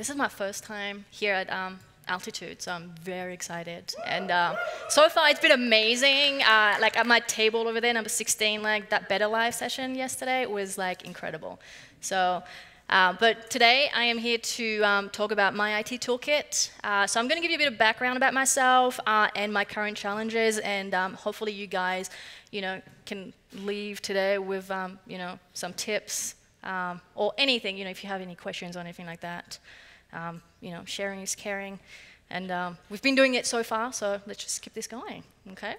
This is my first time here at Altitude, so I'm very excited. And so far, it's been amazing. Like at my table over there, number 16, like that Better Live session yesterday was like incredible. So, but today I am here to talk about my IT toolkit. So I'm going to give you a bit of background about myself and my current challenges, and hopefully you guys, can leave today with, some tips or anything. If you have any questions or anything like that. Sharing is caring, and we've been doing it so far, so let's just keep this going, okay?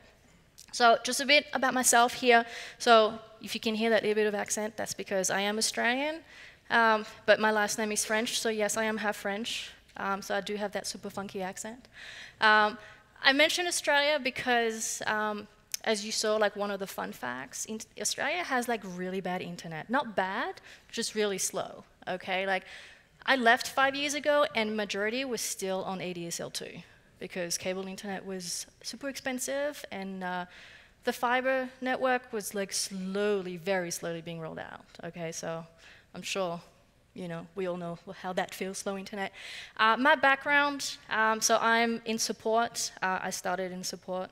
So just a bit about myself here. So if you can hear that little bit of accent, that's because I am Australian, but my last name is French, so yes, I am half French, so I do have that super funky accent. I mentioned Australia because, as you saw, like one of the fun facts, Australia has like really bad internet. Not bad, just really slow, okay? Like, I left 5 years ago, and majority was still on ADSL2 because cable internet was super expensive, and the fiber network was like slowly, very slowly being rolled out. Okay, so I'm sure we all know how that feels, slow internet. My background, so I'm in support. I started in support,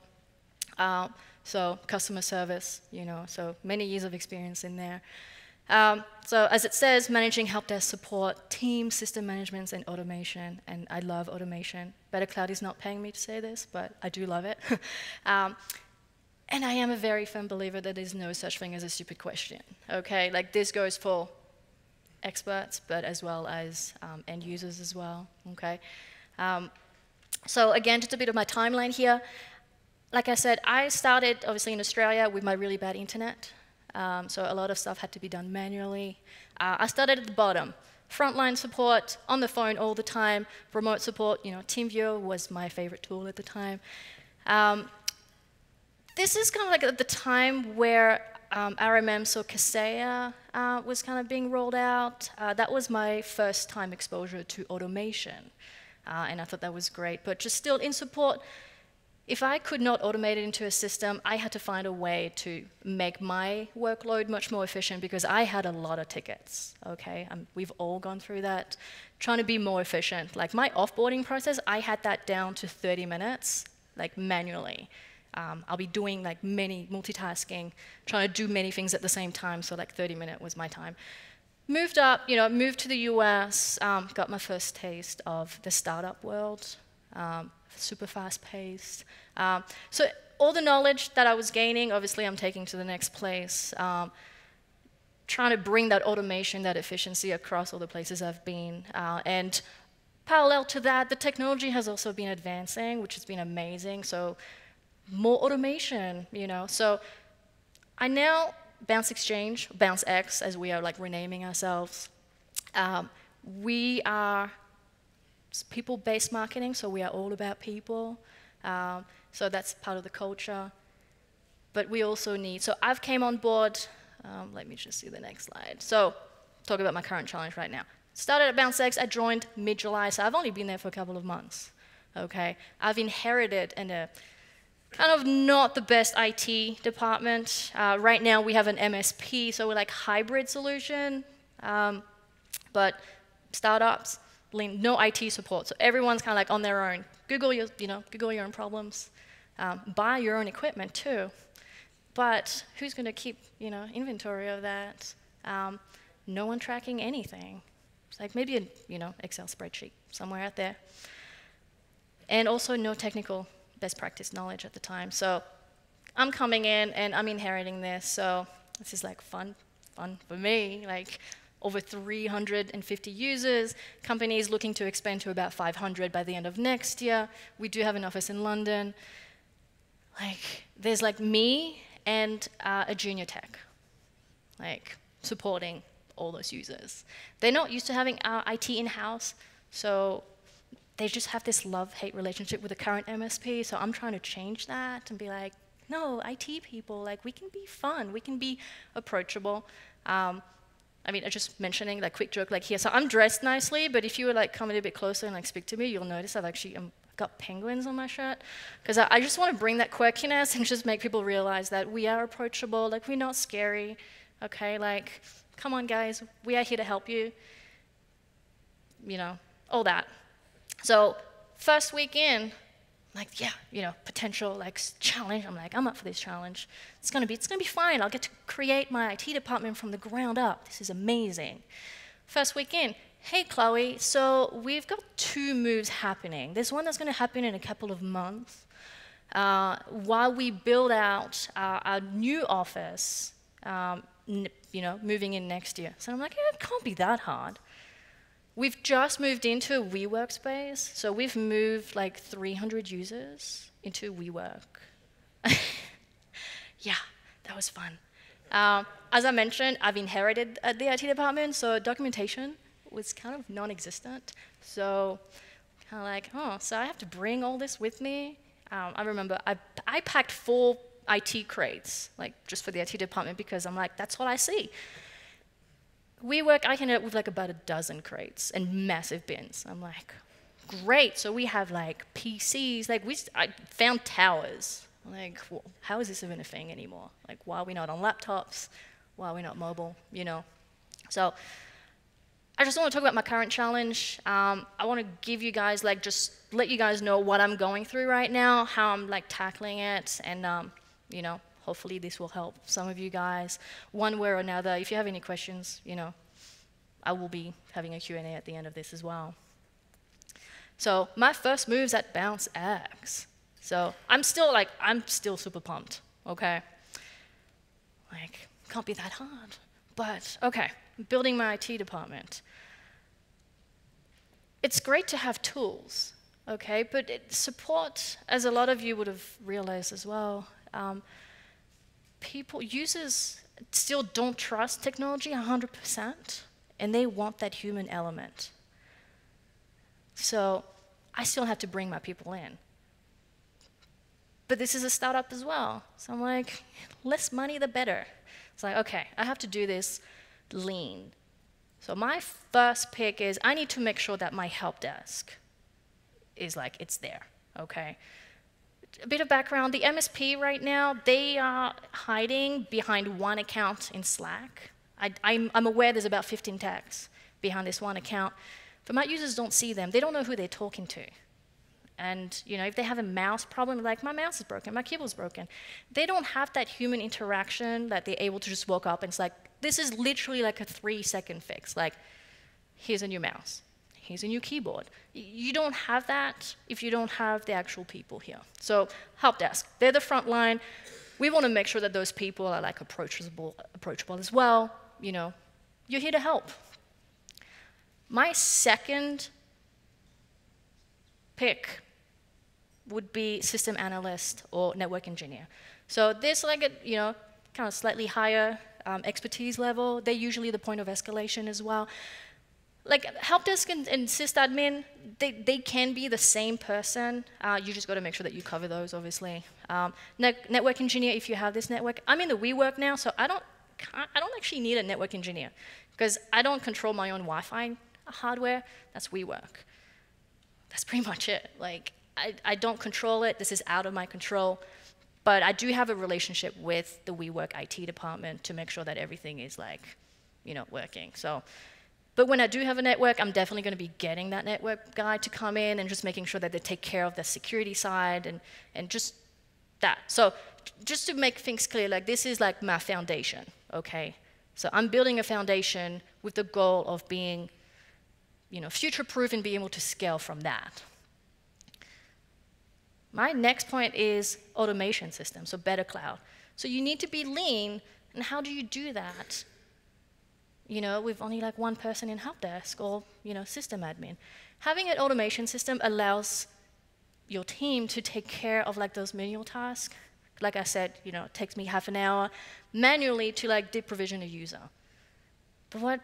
so customer service. So many years of experience in there. So as it says, managing help desk support, team, system management, and automation. And I love automation. BetterCloud is not paying me to say this, but I do love it. And I am a very firm believer that there's no such thing as a stupid question. Okay, like this goes for experts, but as well as end users as well. Okay. So again, just a bit of my timeline here. Like I said, I started obviously in Australia with my really bad internet. So a lot of stuff had to be done manually. I started at the bottom. Frontline support, on the phone all the time, remote support, TeamViewer was my favorite tool at the time. This is kind of like at the time where RMM, so Kaseya, was kind of being rolled out. That was my first time exposure to automation, and I thought that was great. But just still in support, if I could not automate it into a system, I had to find a way to make my workload much more efficient because I had a lot of tickets, okay? We've all gone through that, trying to be more efficient. Like my offboarding process, I had that down to 30 minutes, like manually. I'll be doing like many multitasking, trying to do many things at the same time, so like 30 minutes was my time. Moved up, moved to the US, got my first taste of the startup world. Super fast-paced. So all the knowledge that I was gaining, obviously I'm taking to the next place, trying to bring that automation, that efficiency across all the places I've been. And parallel to that, the technology has also been advancing, which has been amazing. So more automation, So I now BounceX, as we are like renaming ourselves. We are people-based marketing, so we are all about people. So that's part of the culture. But we also need, so I've came on board, let me just see the next slide. So talk about my current challenge right now. Started at BounceX, I joined mid-July, so I've only been there for a couple of months, okay? I've inherited a kind of not the best IT department. Right now we have an MSP, so we're like hybrid solution, but startups, no IT support, so everyone's kind of like on their own. Google your own problems. Buy your own equipment too. But who's going to keep, inventory of that? No one tracking anything. It's like maybe an, Excel spreadsheet somewhere out there. And also no technical best practice knowledge at the time. So I'm coming in and I'm inheriting this. So this is like fun for me. Like, over 350 users, companies looking to expand to about 500 by the end of next year. We do have an office in London. Like, there's like me and a junior tech, like supporting all those users. They're not used to having IT in-house, so they just have this love-hate relationship with the current MSP, so I'm trying to change that and be like, no, IT people, like we can be fun, we can be approachable. I'm just mentioning, like, quick joke, like here. So I'm dressed nicely, but if you were like come a little bit closer and like speak to me, you'll notice I've actually got penguins on my shirt, because I just want to bring that quirkiness and just make people realize that we are approachable, like we're not scary, okay? Like, come on, guys, we are here to help you. all that. So first week in, like, yeah, potential like challenge. I'm like, I'm up for this challenge. It's gonna be fine. I'll get to create my IT department from the ground up. This is amazing. First week in, hey Chloe, so we've got 2 moves happening. There's one that's gonna happen in a couple of months while we build out our new office, moving in next year. So I'm like, yeah, it can't be that hard. We've just moved into a WeWork space, so we've moved like 300 users into WeWork. Yeah, that was fun. As I mentioned, I've inherited the IT department, so documentation was kind of non-existent. So kind of like, oh, so I have to bring all this with me. I remember I packed 4 IT crates, like just for the IT department, because I'm like, that's what I see. WeWork, I ended up with like about 12 crates and massive bins. I'm like, great. So we have like PCs. Like I found towers. I'm like, well, how is this even a thing anymore? Like, why are we not on laptops? Why are we not mobile? So I just want to talk about my current challenge. I want to give you guys just let you guys know what I'm going through right now, how I'm like tackling it, and hopefully this will help some of you guys one way or another. If you have any questions, I will be having a Q&A at the end of this as well. So my first move's at BounceX. So I'm still super pumped, okay? Like, can't be that hard. But, okay, building my IT department. It's great to have tools, okay? But support, as a lot of you would have realized as well, users still don't trust technology 100%, and they want that human element. So I still have to bring my people in. But this is a startup as well. So I'm like, less money, the better. It's like, okay, I have to do this lean. So my first pick is I need to make sure that my help desk is like, it's there, okay? A bit of background, the MSP right now, they are hiding behind one account in Slack. I'm aware there's about 15 tags behind this one account, but my users don't see them. They don't know who they're talking to. And if they have a mouse problem, like my mouse is broken, my keyboard's broken, they don't have that human interaction that they're able to just walk up and it's like, this is literally like a 3-second fix. Like, here's a new mouse. Here's a new keyboard. You don't have that if you don't have the actual people here. So help desk, they're the front line. We want to make sure that those people are like approachable as well. You're here to help. My second pick would be system analyst or network engineer. So there's like a kind of slightly higher expertise level. They're usually the point of escalation as well. Like help desk and sysadmin, they can be the same person. You just got to make sure that you cover those, obviously. Network engineer, if you have this network. I'm in the WeWork now, so I don't actually need a network engineer because I don't control my own Wi-Fi hardware. That's WeWork. That's pretty much it. Like I don't control it. This is out of my control. But I do have a relationship with the WeWork IT department to make sure that everything is like, working. So. But when I do have a network, I'm definitely going to be getting that network guy to come in and just making sure that they take care of the security side and just that. So just to make things clear, like this is like my foundation, okay? So I'm building a foundation with the goal of being, future-proof and being able to scale from that. My next point is automation system, so BetterCloud. So you need to be lean, and how do you do that? With only like one person in help desk or, system admin. Having an automation system allows your team to take care of like those manual tasks. Like I said, it takes me half an hour manually to like deprovision a user. But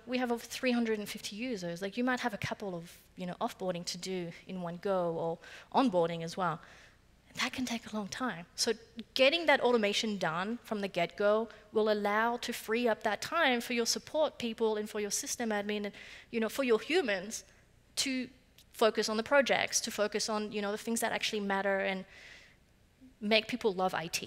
we have over 350 users. Like you might have a couple of, offboarding to do in one go or onboarding as well. That can take a long time. So getting that automation done from the get-go will allow to free up that time for your support people and for your system admin and for your humans to focus on the projects, to focus on the things that actually matter and make people love IT.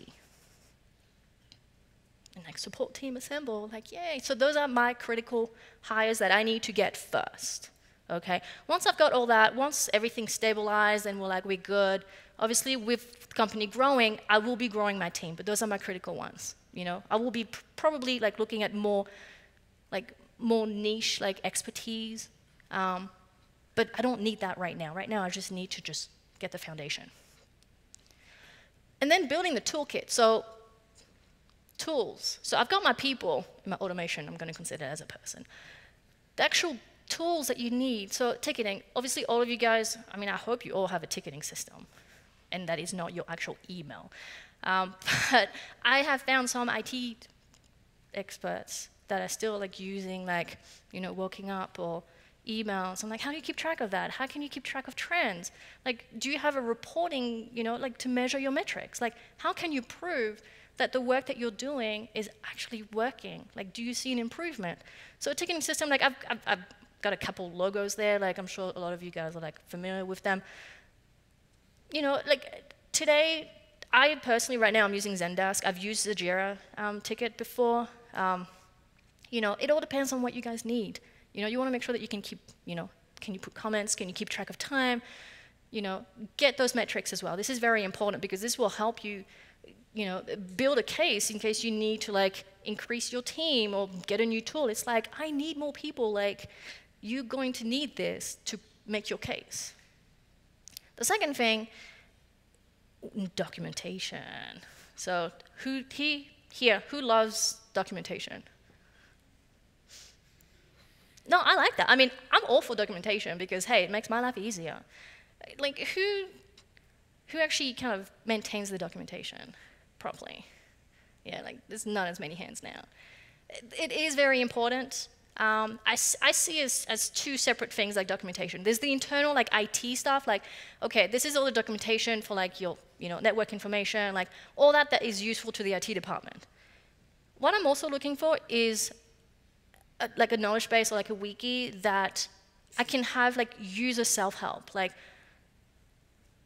And like support team assemble, like yay. So those are my critical hires that I need to get first. okay? Once I've got all that, once everything's stabilized and we're good, obviously with the company growing, I will be growing my team, but those are my critical ones, you know? I will be probably like looking at more niche like expertise, but I don't need that right now. Right now, I just need to just get the foundation. And then building the toolkit. So tools. So I've got my people in my automation. I'm going to consider as a person. The actual tools that you need. So ticketing. Obviously, all of you guys, I mean, I hope you all have a ticketing system, and that is not your actual email. But I have found some IT experts that are still like using like, you know, Woking Up or emails. I'm like, how do you keep track of that? How can you keep track of trends? Like, do you have a reporting, you know, like to measure your metrics? Like, how can you prove that the work that you're doing is actually working? Like, do you see an improvement? So a ticketing system, like I've got a couple logos there. Like, I'm sure a lot of you guys are like familiar with them. You know, like today, I personally, right now, I'm using Zendesk. I've used the Jira ticket before. You know, it all depends on what you guys need. You know, you want to make sure that you can keep, you know, can you put comments? Can you keep track of time? You know, get those metrics as well. This is very important because this will help you, you know, build a case in case you need to like increase your team or get a new tool. It's like, I need more people. Like, you're going to need this to make your case. The second thing, documentation. So who loves documentation? No, I like that. I mean, I'm all for documentation because, hey, it makes my life easier. Like, who actually kind of maintains the documentation properly? Yeah, like, there's not as many hands now. It is very important. I see it as two separate things, like documentation. There's the internal, like, IT stuff, like, okay, this is all the documentation for, like, your, you know, network information, like, all that is useful to the IT department. What I'm also looking for is like a knowledge base or like a wiki that I can have like user self-help. Like,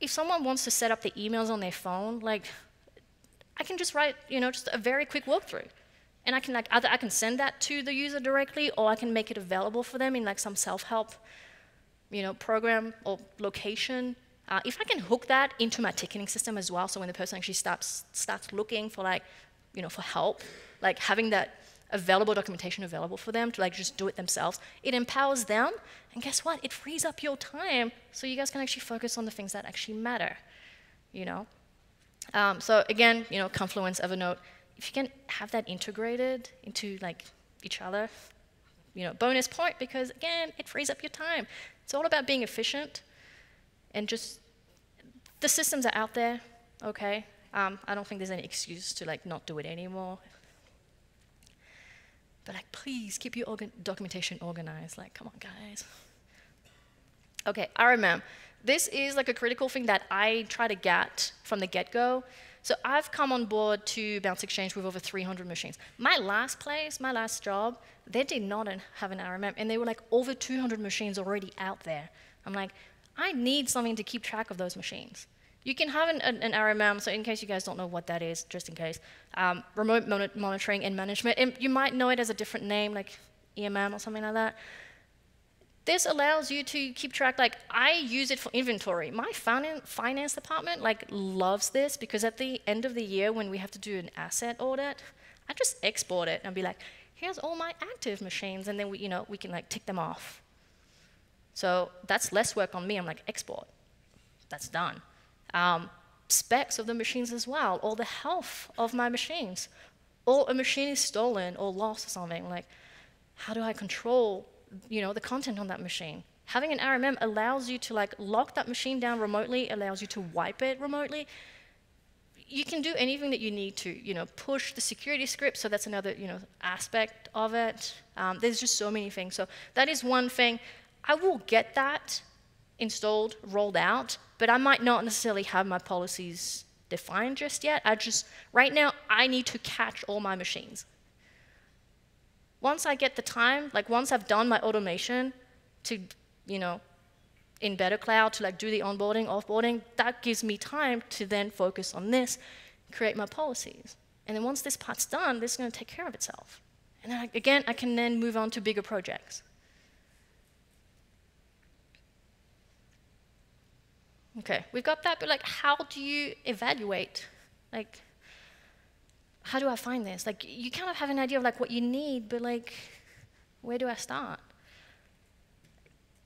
if someone wants to set up the emails on their phone, like, I can just write, you know, just a very quick walkthrough. And I can like, either I can send that to the user directly, or I can make it available for them in like some self-help, you know, program or location. If I can hook that into my ticketing system as well, so when the person actually starts looking for like, you know, for help, like having that available documentation available for them to like just do it themselves, it empowers them, and guess what? It frees up your time so you guys can actually focus on the things that actually matter, you know? So again, you know, Confluence, Evernote, if you can have that integrated into like each other, you know, bonus point, because again, it frees up your time. It's all about being efficient, and just, the systems are out there, okay? I don't think there's any excuse to like not do it anymore. But like, please keep your documentation organized. Like, come on, guys. Okay, RMM. This is like a critical thing that I try to get from the get-go. So I've come on board to BounceX with over 300 machines. My last place, my last job, they did not have an RMM, and they were like over 200 machines already out there. I'm like, I need something to keep track of those machines. You can have an RMM, so in case you guys don't know what that is, just in case, remote monitoring and management. And you might know it as a different name, like EMM or something like that. This allows you to keep track, like, I use it for inventory. My finance department, like, loves this, because at the end of the year when we have to do an asset audit, I just export it and be like, here's all my active machines, and then we, you know, we can like tick them off. So that's less work on me. I'm like, export. That's done. Specs of the machines as well, or the health of my machines. Or a machine is stolen or lost or something, like, how do I control, you know, the content on that machine? Having an RMM allows you to like lock that machine down remotely, allows you to wipe it remotely. You can do anything that you need to, you know, push the security script, so that's another, you know, aspect of it. There's just so many things. So that is one thing. I will get that installed, rolled out, but I might not necessarily have my policies defined just yet. Right now, I need to catch all my machines. Once I get the time, like once I've done my automation to, you know, in BetterCloud to like do the onboarding, offboarding, that gives me time to then focus on this, create my policies. And then once this part's done, this is going to take care of itself. And then again, I can then move on to bigger projects. Okay, we've got that, but like, how do you evaluate? Like, how do I find this? Like, you kind of have an idea of like what you need, but like, where do I start?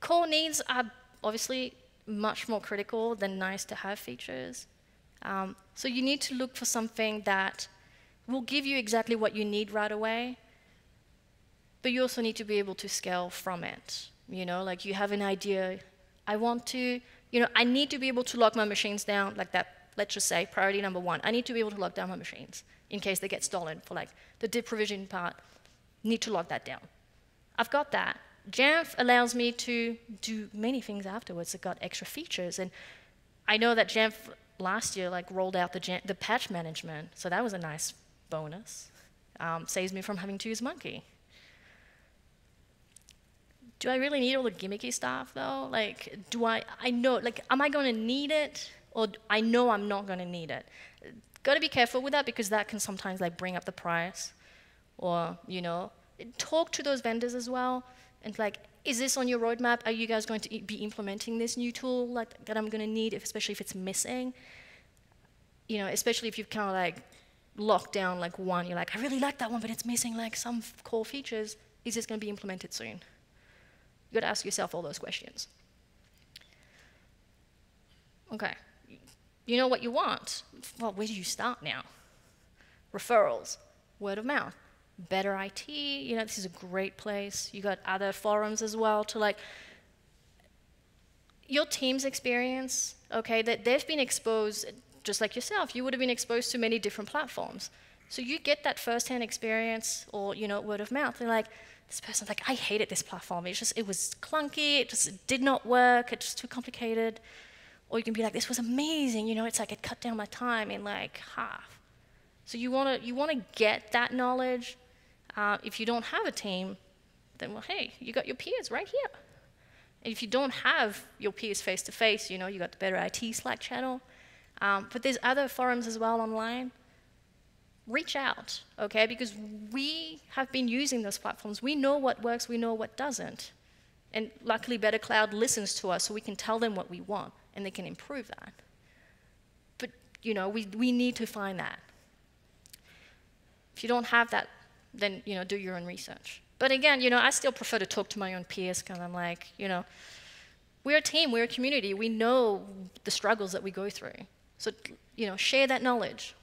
Core needs are obviously much more critical than nice to have features. So you need to look for something that will give you exactly what you need right away, but you also need to be able to scale from it. You know, like you have an idea, I want to, I need to be able to lock my machines down like that. Let's just say priority number 1, I need to be able to lock down my machines in case they get stolen for like the dip provision part, need to lock that down. I've got that. Jamf allows me to do many things afterwards. It got extra features, and I know that Jamf last year like rolled out the patch management, so that was a nice bonus. Saves me from having to use Monkey. Do I really need all the gimmicky stuff though? Like, I know, like, am I going to need it, or I know I'm not going to need it? Got to be careful with that because that can sometimes like bring up the price, or talk to those vendors as well. And like, is this on your roadmap? Are you guys going to be implementing this new tool like that I'm going to need, especially if it's missing? Especially if you've kind of like locked down like one, you're like, I really like that one, but it's missing like some core features. Is this going to be implemented soon? You got to ask yourself all those questions. Okay, you know what you want. Well, where do you start now? Referrals, word of mouth. Better IT, this is a great place. You got other forums as well to like, your team's experience, okay, that they've been exposed, just like yourself, you would have been exposed to many different platforms. So you get that firsthand experience or, word of mouth. And like, this person's like, I hated this platform. It was clunky, it just did not work, it's just too complicated. Or you can be like, this was amazing, it's like it cut down my time in like half. So you want to get that knowledge. If you don't have a team, then, well, hey, you got your peers right here. And if you don't have your peers face-to-face, you got the Better IT Slack channel. But there's other forums as well online. Reach out, okay? Because we have been using those platforms. We know what works, we know what doesn't. And luckily, BetterCloud listens to us, so we can tell them what we want, and they can improve that. But, we need to find that. If you don't have that, then do your own research. But again, I still prefer to talk to my own peers because I'm like, we're a team, we're a community, we know the struggles that we go through. So, share that knowledge.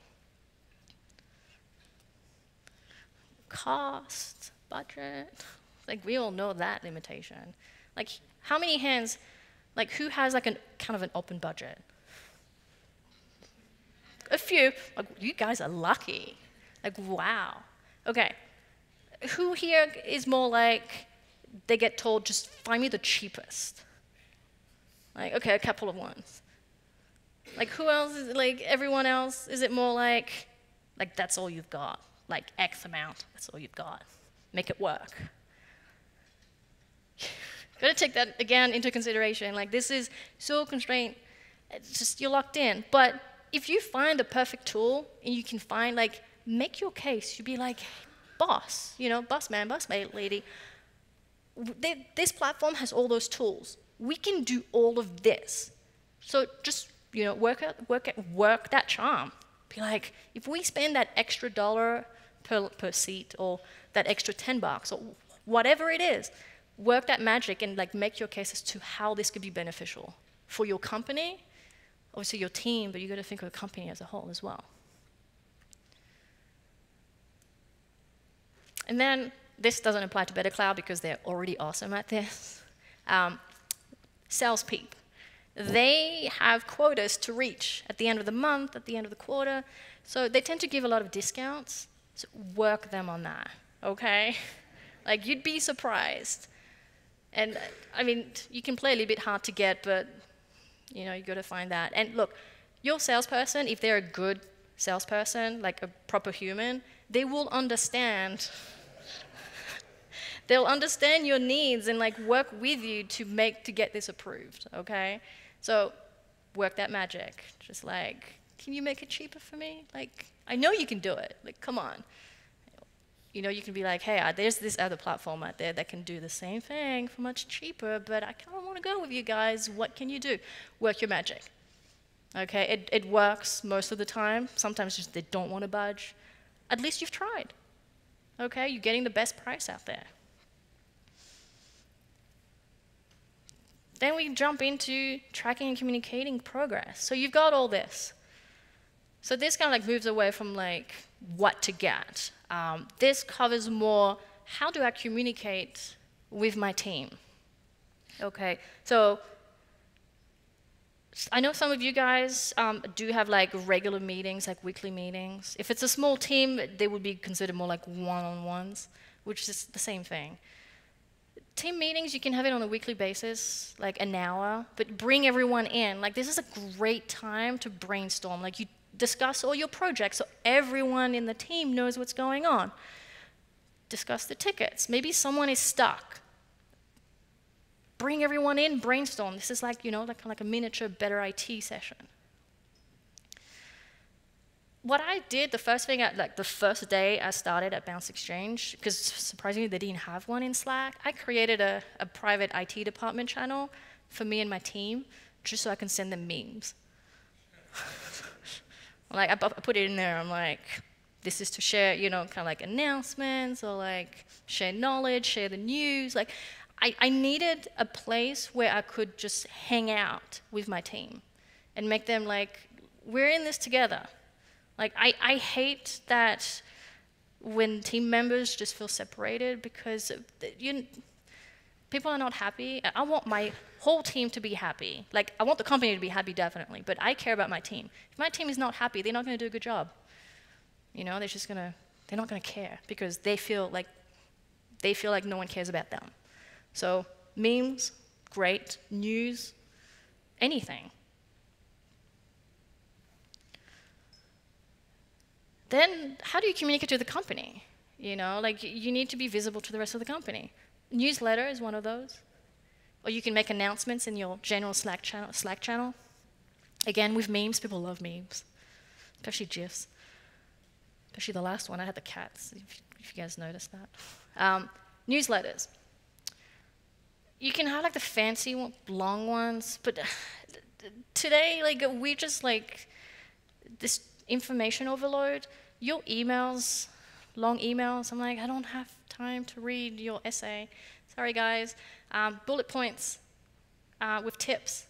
Cost, budget, like we all know that limitation. Like, how many hands, like who has like kind of an open budget? A few. Like, you guys are lucky. Like, wow. Okay, who here is more like, they get told, just find me the cheapest? Like, okay, a couple of ones. Like, who else is, like, everyone else, is it more like that's all you've got? Like, X amount, that's all you've got. Make it work. Gotta take that, again, into consideration. Like, this is so constrained, it's just, you're locked in. But if you find the perfect tool, and you can find, like, make your case. You'd be like, boss, boss man, boss lady. This platform has all those tools. We can do all of this. So just, work that charm. Be like, if we spend that extra $1 per seat, or that extra $10, or whatever it is, work that magic and like make your case as to how this could be beneficial for your company, obviously your team, but you got to think of the company as a whole as well. And then this doesn't apply to BetterCloud because they're already awesome at this. Salespeople. They have quotas to reach at the end of the month, at the end of the quarter. So they tend to give a lot of discounts. So work them on that, okay? Like, you'd be surprised. And I mean, you can play a little bit hard to get, but you got to find that. And look, your salesperson, if they're a good salesperson, like a proper human, they will understand. They'll understand your needs and like work with you to get this approved, okay? So work that magic. Just like, can you make it cheaper for me? Like, I know you can do it. Like, come on. You can be like, hey, there's this other platform out there that can do the same thing for much cheaper, but I kind of want to go with you guys. What can you do? Work your magic. Okay, it works most of the time. Sometimes just they don't want to budge. At least you've tried. Okay, you're getting the best price out there. Then we jump into tracking and communicating progress. So you've got all this. So this kind of like moves away from like what to get. This covers more how do I communicate with my team. Okay, so I know some of you guys do have like regular meetings, like weekly meetings. If it's a small team, they would be considered more like one-on-ones, which is the same thing. Team meetings, you can have it on a weekly basis, like an hour, but bring everyone in. Like this is a great time to brainstorm. Like you discuss all your projects so everyone in the team knows what's going on. Discuss the tickets. Maybe someone is stuck. Bring everyone in, brainstorm. This is like, you know, like a miniature better IT session. What I did, the first thing, like the first day I started at BounceX, because surprisingly they didn't have one in Slack, I created a private IT department channel for me and my team, just so I can send them memes. Like I put it in there, I'm like, this is to share, you know, kind of like announcements or like share knowledge, share the news. Like I needed a place where I could just hang out with my team and make them like, we're in this together. Like I hate that when team members just feel separated because people are not happy. I want my whole team to be happy. Like I want the company to be happy definitely, but I care about my team. If my team is not happy, they're not going to do a good job. You know, they're not going to care because they feel like no one cares about them. So memes, great, news, anything. Then how do you communicate to the company? You know, like you need to be visible to the rest of the company. Newsletter is one of those. Or you can make announcements in your general Slack channel. Again, with memes, people love memes, especially GIFs. Especially the last one, I had the cats, if you guys noticed that. Newsletters. You can have like the fancy long ones, but today, like we just like this information overload. Your emails, long emails, I'm like, I don't have time to read your essay. Sorry guys. Bullet points with tips.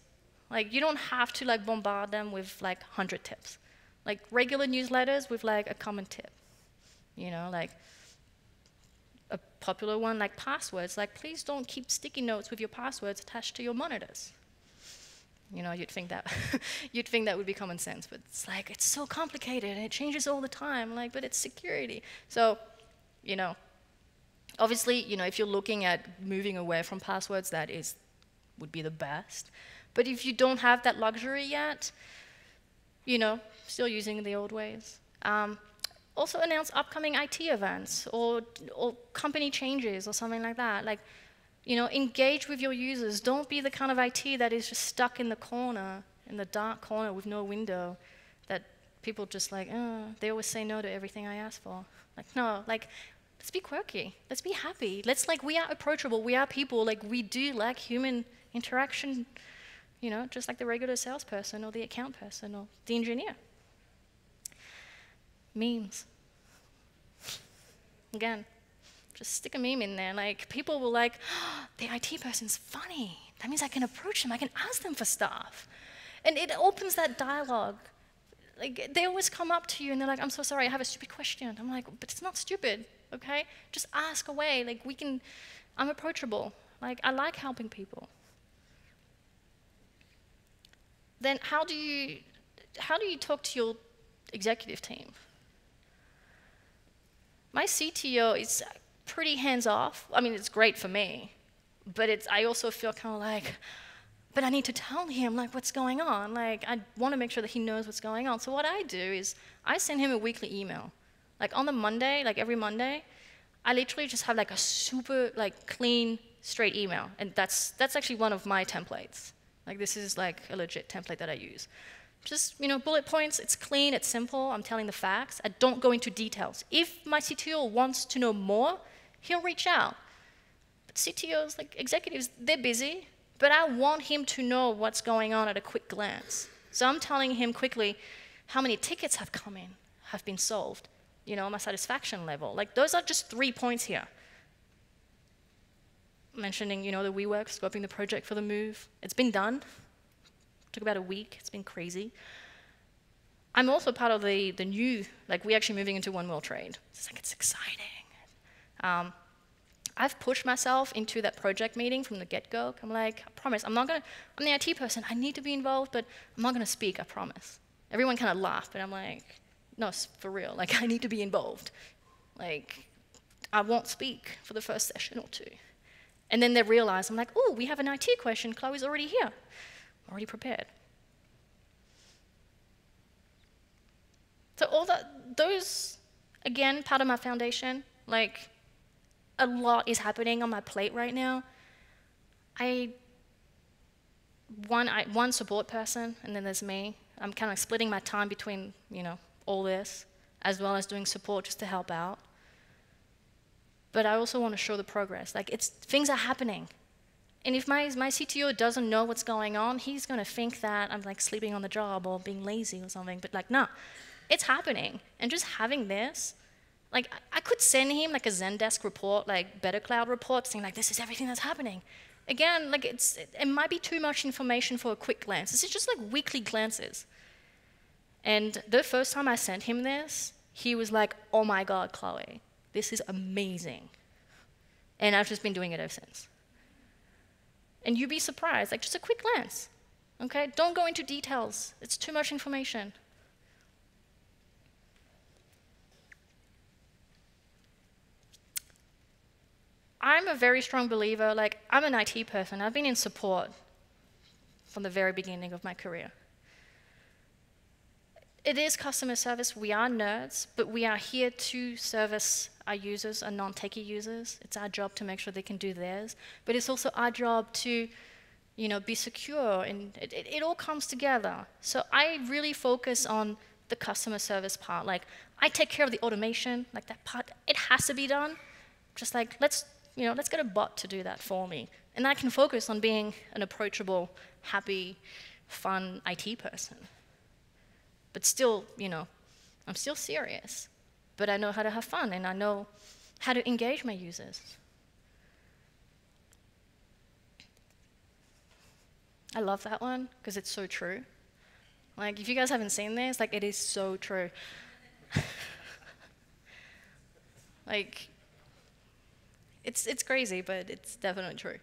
Like you don't have to like bombard them with like 100 tips. Like regular newsletters with like a common tip. You know, like a popular one like passwords, like please don't keep sticky notes with your passwords attached to your monitors. You know, you'd think that would be common sense, but it's like, it's so complicated and it changes all the time, like, but it's security. So, you know, obviously, you know, if you're looking at moving away from passwords, would be the best. But if you don't have that luxury yet, you know, still using the old ways. Also announce upcoming IT events or company changes or something like that. Like, you know, engage with your users. Don't be the kind of IT that is just stuck in the corner, in the dark corner with no window, that people just like, oh, they always say no to everything I ask for. Like, no, like, let's be quirky. Let's be happy. We are approachable. We are people. Like, we do like human interaction, you know, just like the regular salesperson or the account person or the engineer. Memes. Again, just stick a meme in there. Like, people will like, oh, the IT person's funny. That means I can approach them. I can ask them for stuff. And it opens that dialogue. Like, they always come up to you and they're like, I'm so sorry, I have a stupid question. I'm like, but it's not stupid, okay? Just ask away. Like, I'm approachable. Like, I like helping people. Then how do you talk to your executive team? My CTO is pretty hands-off. I mean, it's great for me, but I also feel kind of like, but I need to tell him like what's going on. Like, I want to make sure that he knows what's going on. So what I do is I send him a weekly email. Like on the Monday, like every Monday, I literally just have like a super like clean, straight email, and that's actually one of my templates. Like this is like a legit template that I use. Just, you know, bullet points, it's clean, it's simple, I'm telling the facts. I don't go into details. If my CTO wants to know more, he'll reach out. But CTOs, like executives, they're busy, but I want him to know what's going on at a quick glance. So I'm telling him quickly how many tickets have come in, have been solved, my satisfaction level. Like, those are just 3 points here. Mentioning, the WeWork, scoping the project for the move. It's been done. Took about a week. It's been crazy. I'm also part of the new, we're actually moving into one world trade. It's exciting. I've pushed myself into that project meeting from the get-go. I'm like, I promise, I'm the IT person. I need to be involved, but I'm not going to speak, I promise. Everyone kind of laughed, but I'm like, no, for real. I need to be involved. I won't speak for the first session or two. And then they realize, I'm like, oh, we have an IT question. Chloe's already here. Already prepared. So all those, again, part of my foundation, a lot is happening on my plate right now. One support person, and then there's me. I'm kind of splitting my time between, all this, as well as doing support just to help out. But I also want to show the progress. Things are happening. And if my CTO doesn't know what's going on, he's going to think that I'm sleeping on the job or being lazy or something. But no, it's happening. And just having this, I could send him a Zendesk report, BetterCloud report, saying this is everything that's happening. Again, it might be too much information for a quick glance. This is just weekly glances. And the first time I sent him this, he was like, oh my God, Chloe, this is amazing. And I've just been doing it ever since. And you'd be surprised, just a quick glance, okay? Don't go into details. It's too much information. I'm a very strong believer, I'm an IT person. I've been in support from the very beginning of my career. It is customer service. We are nerds, but we are here to service our users, our non-techie users. It's our job to make sure they can do theirs, but it's also our job to, be secure, and it all comes together. So I really focus on the customer service part. I take care of the automation, that part. It has to be done. Just let's get a bot to do that for me. And I can focus on being an approachable, happy, fun IT person. But still, I'm still serious. But I know how to have fun, and I know how to engage my users. I love that one, because it's so true. If you guys haven't seen this, it is so true. It's crazy, but it's definitely true.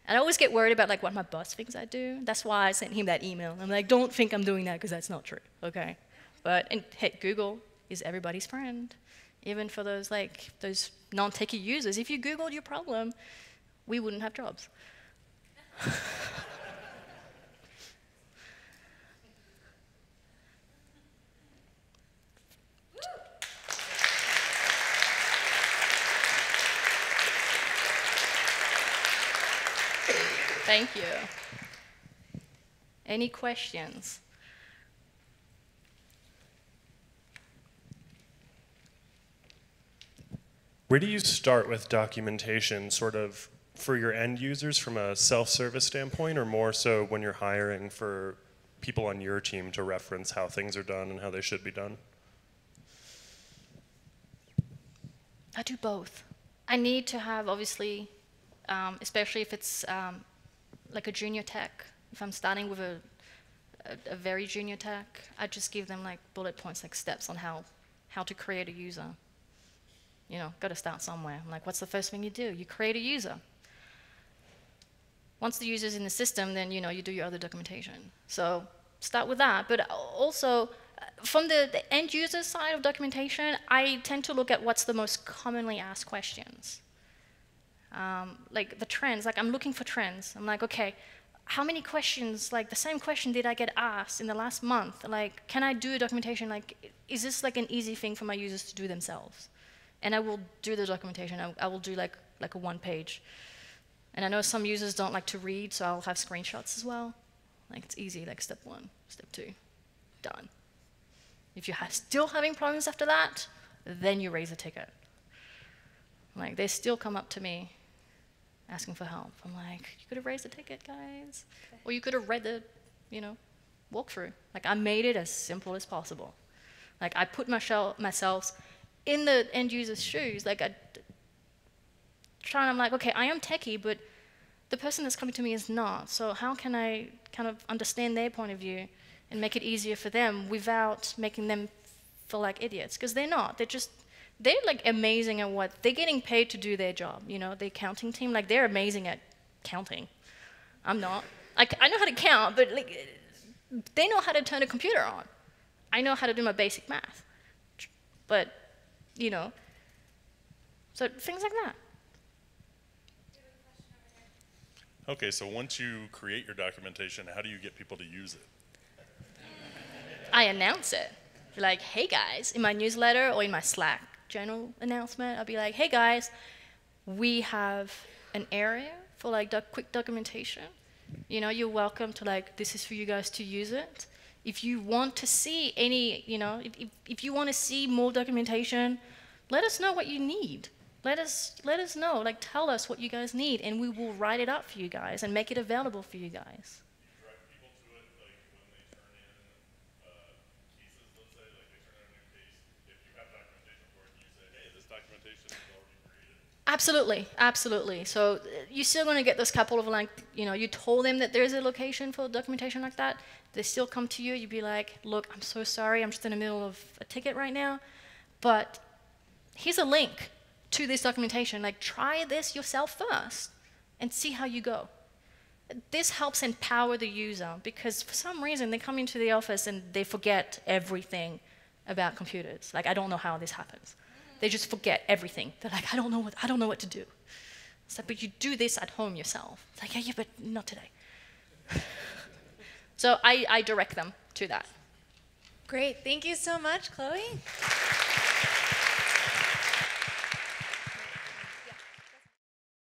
And I always get worried about what my boss thinks I do. That's why I sent him that email. I'm like, don't think I'm doing that, because that's not true, okay? And hey, Google is everybody's friend, even for those those non-techie users. If you Googled your problem, we wouldn't have jobs. Thank you. Any questions? Where do you start with documentation, sort of for your end users from a self-service standpoint, or more so when you're hiring for people on your team to reference how things are done and how they should be done? I do both. I need to have, obviously, especially if it's a junior tech. If I'm starting with a very junior tech, I just give them bullet points, steps on how to create a user. Got to start somewhere. I'm what's the first thing you do? You create a user. Once the user's in the system, then you do your other documentation. So start with that. But also, from the end user side of documentation, I tend to look at what's the most commonly asked questions. The trends, I'm looking for trends. I'm okay, how many questions, the same question did I get asked in the last month? Can I do a documentation? Is this an easy thing for my users to do themselves? And I will do the documentation. I will do a one page. And I know some users don't like to read, so I'll have screenshots as well. It's easy, step 1, step 2, done. If you're still having problems after that, then you raise a ticket. They still come up to me asking for help. I'm you could have raised the ticket, guys. Or you could have read the, walkthrough. Like I made it as simple as possible. Like I put myself in the end user's shoes. Like I'm like, okay, I am techie, but the person that's coming to me is not. So how can I kind of understand their point of view and make it easier for them without making them feel like idiots? Because they're not. They're like amazing at what they're getting paid to do their job. You know, the accounting team, like they're amazing at counting. I'm not. Like I know how to count, but like they know how to turn a computer on. I know how to do my basic math. But, you know, so things like that. Okay, so once you create your documentation, how do you get people to use it? I announce it. Like, hey guys, in my newsletter or in my Slack general announcement, I'll be like, hey guys, we have an area for like quick documentation. You know, you're welcome to like, this is for you guys to use it. If you want to see any, you know, if you want to see more documentation, let us know what you need. Let us know, like tell us what you guys need, and we will write it up for you guys and make it available for you guys. You direct people to it, like when they turn in cases, let's say, like they turn in a new case, if you have documentation for it, you say, hey, this documentation is already created. Absolutely, absolutely. So you're still going to get this couple of like, you know, you told them that there's a location for documentation like that. They still come to you. You'd be like, look, I'm so sorry. I'm just in the middle of a ticket right now. But here's a link to this documentation. Like, try this yourself first and see how you go. This helps empower the user because for some reason they come into the office and they forget everything about computers. Like, I don't know how this happens. They just forget everything. They're like, I don't know what to do. It's like, but you do this at home yourself. It's like, yeah, but not today. So I direct them to that. Great. Thank you so much, Chloe.